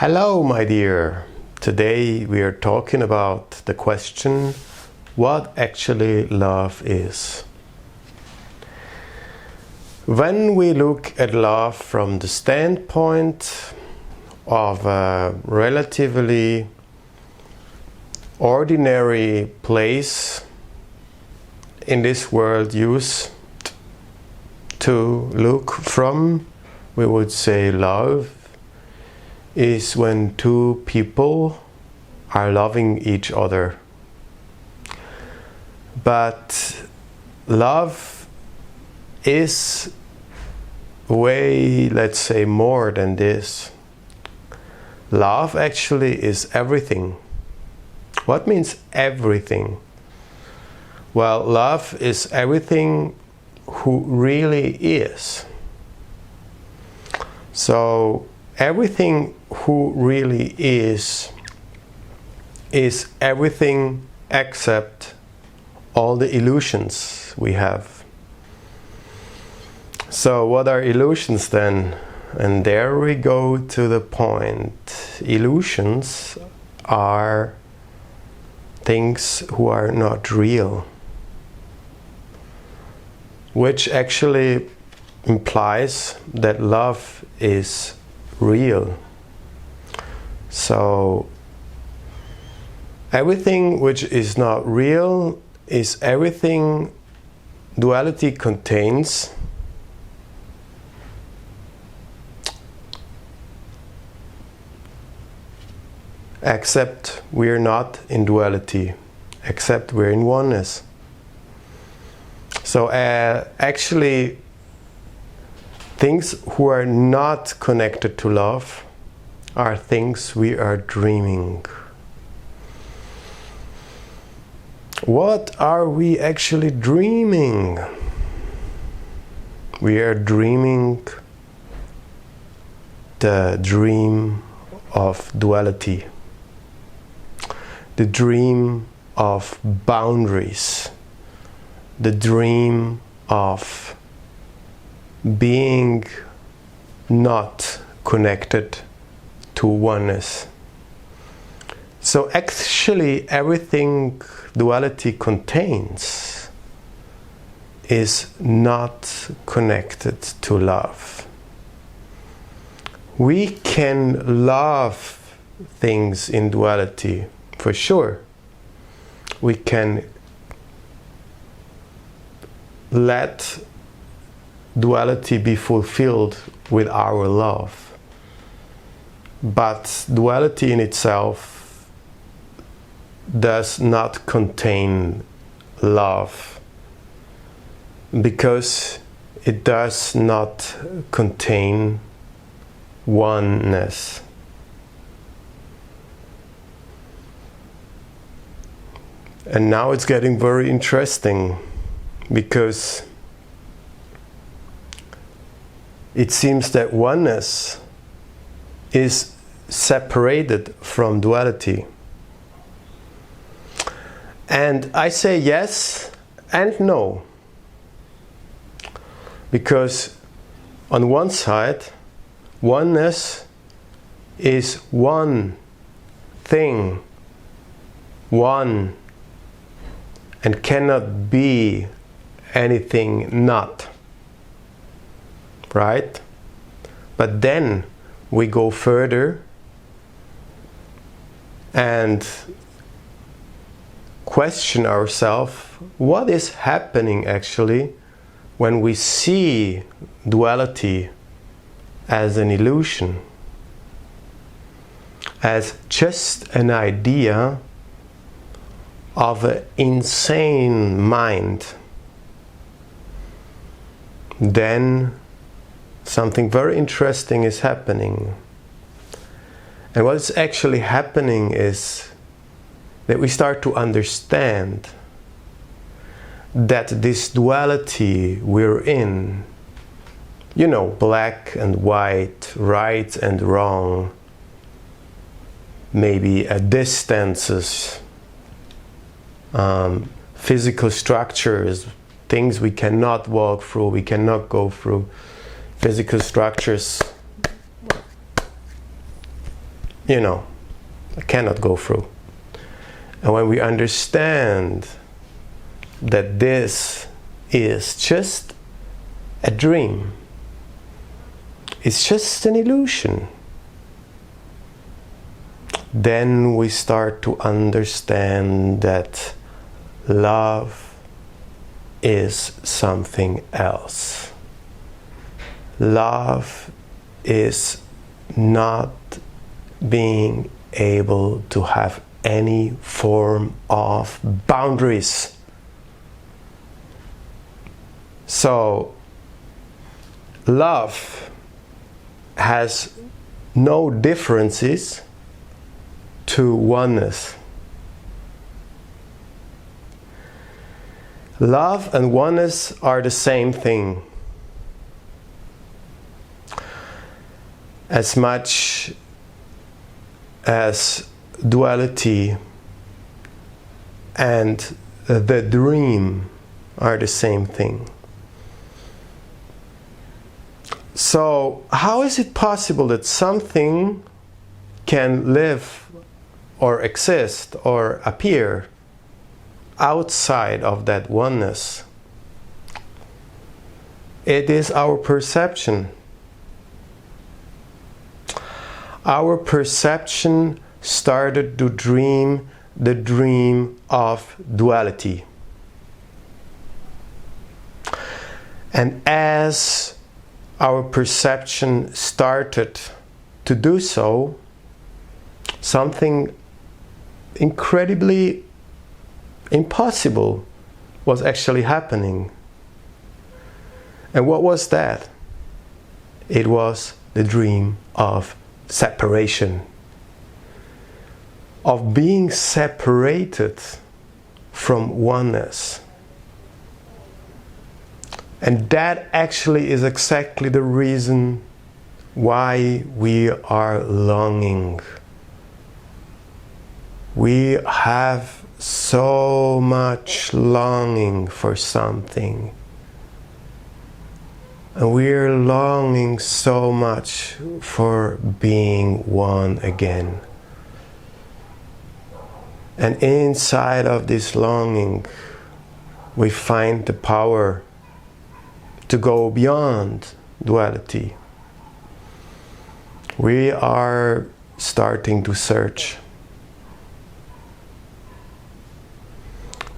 Hello, my dear. Today we are talking about the question, what actually love is. When we look at love from the standpoint of a relatively ordinary place in this world used to look from, we would say love is when two people are loving each other. But love is way, let's say, more than this. Love actually is everything. What means everything? Well, love is everything who really is. So everything who really is everything except all the illusions we have. So what are illusions then? And there we go to the point. Illusions are things who are not real, which actually implies that love is real. So everything which is not real is everything duality contains, except we're not in duality, except we're in oneness. So actually things who are not connected to love are things we are dreaming. What are we actually dreaming? We are dreaming the dream of duality, the dream of boundaries, the dream of being not connected to oneness. So actually everything duality contains is not connected to love. We can love things in duality, for sure. We can let duality be fulfilled with our love. But duality in itself does not contain love, because it does not contain oneness. And now it's getting very interesting, because it seems that oneness is separated from duality. And I say yes and no. Because on one side, oneness is one thing, one, and cannot be anything not. Right? But then we go further and question ourselves, what is happening actually when we see duality as an illusion, as just an idea of an insane mind? Then something very interesting is happening. And what is actually happening is that we start to understand that this duality we're in, you know, black and white, right and wrong, maybe at distances, physical structures, things we cannot walk through, we cannot go through, physical structures cannot go through. And when we understand that this is just a dream, it's just an illusion, then we start to understand that love is something else. Love is not being able to have any form of boundaries. So, love has no differences to oneness. Love and oneness are the same thing. As much as duality and the dream are the same thing. So, how is it possible that something can live or exist or appear outside of that oneness? It is our perception. Our perception started to dream the dream of duality. And as our perception started to do so, something incredibly impossible was actually happening. And what was that? It was the dream of separation, of being separated from oneness. And that actually is exactly the reason why we are longing. We have so much longing for something. And we're longing so much for being one again. And inside of this longing, we find the power to go beyond duality. We are starting to search.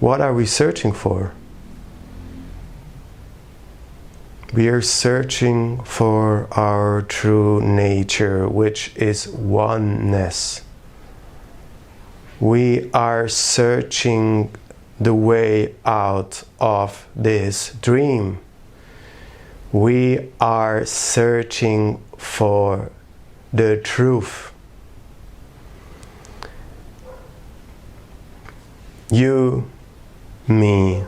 What are we searching for? We are searching for our true nature, which is oneness. We are searching the way out of this dream. We are searching for the truth. You, me,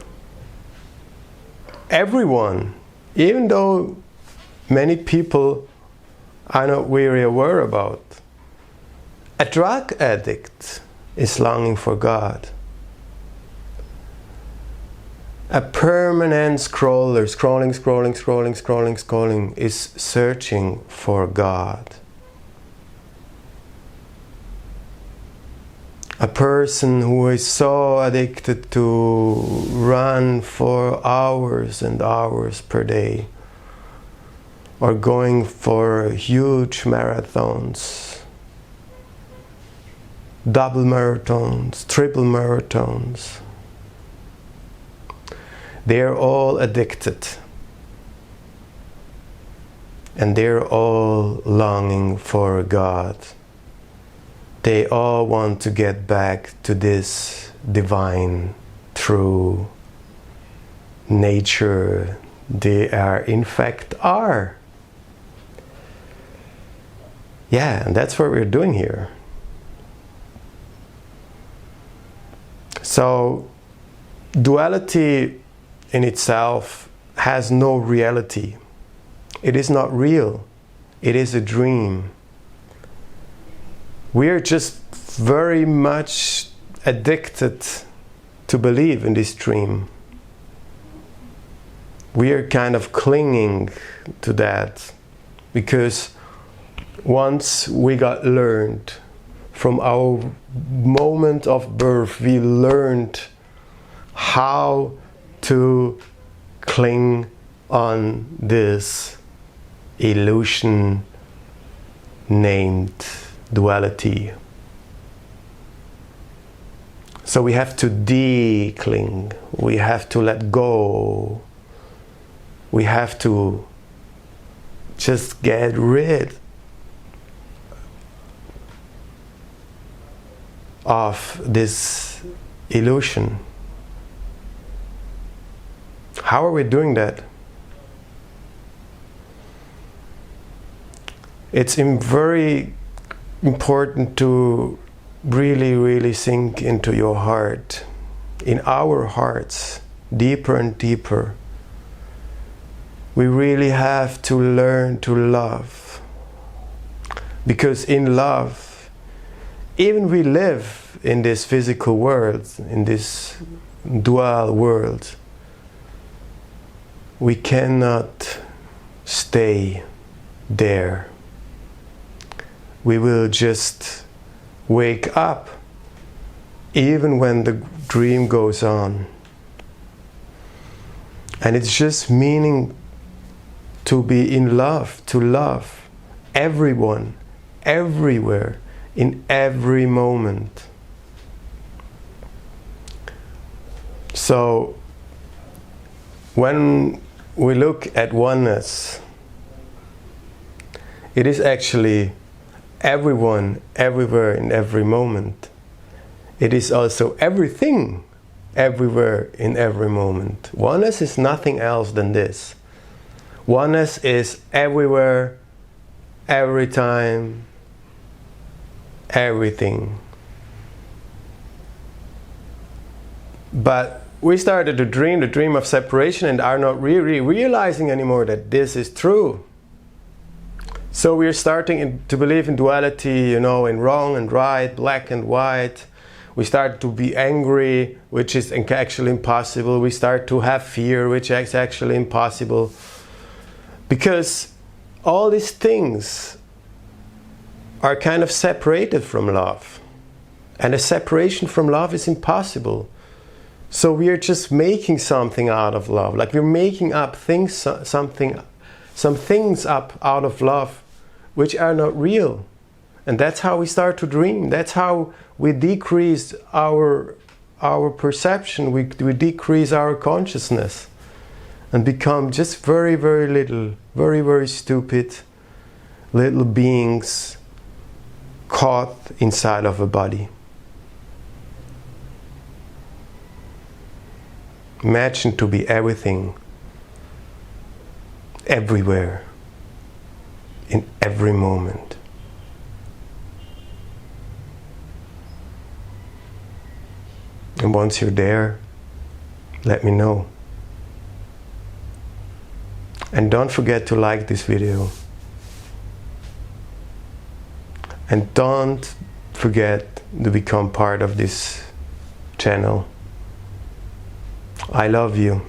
everyone, even though many people are not very aware about, a drug addict is longing for God. A permanent scroller, scrolling, is searching for God. A person who is so addicted to run for hours and hours per day, or going for huge marathons, double marathons, triple marathons. They're all addicted. And they're all longing for God. They all want to get back to this divine, true nature they are, in fact, are. Yeah, and that's what we're doing here. So, duality in itself has no reality. It is not real. It is a dream. We are just very much addicted to believe in this dream. We are kind of clinging to that because once we got learned from our moment of birth, we learned how to cling on this illusion named duality. So we have to de-cling, we have to let go, we have to just get rid of this illusion. How are we doing that? It's very important to really sink into your heart, in our hearts, deeper and deeper. We really have to learn to love, because in love, even we live in this physical world, in this dual world, we cannot stay there. We will just wake up even when the dream goes on. And it's just meaning to be in love, to love everyone, everywhere, in every moment. So when we look at oneness, it is actually everyone, everywhere, in every moment. It is also everything, everywhere, in every moment. Oneness is nothing else than this. Oneness is everywhere, every time, everything. But we started to dream the dream of separation and are not really realizing anymore that this is true. So we're starting to believe in duality, in wrong and right, black and white. We start to be angry, which is actually impossible. We start to have fear, which is actually impossible. Because all these things are kind of separated from love. And a separation from love is impossible. So we are just making something out of love. Like we're making up things, some things up out of love which are not real. And that's how we start to dream. That's how we decrease our perception. We decrease our consciousness and become just very little, very stupid little beings caught inside of a body. Imagine to be everything, everywhere, in every moment. And once you're there, let me know. And don't forget to like this video. And don't forget to become part of this channel. I love you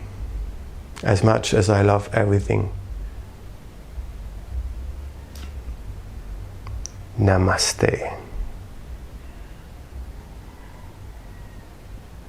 as much as I love everything. Namaste.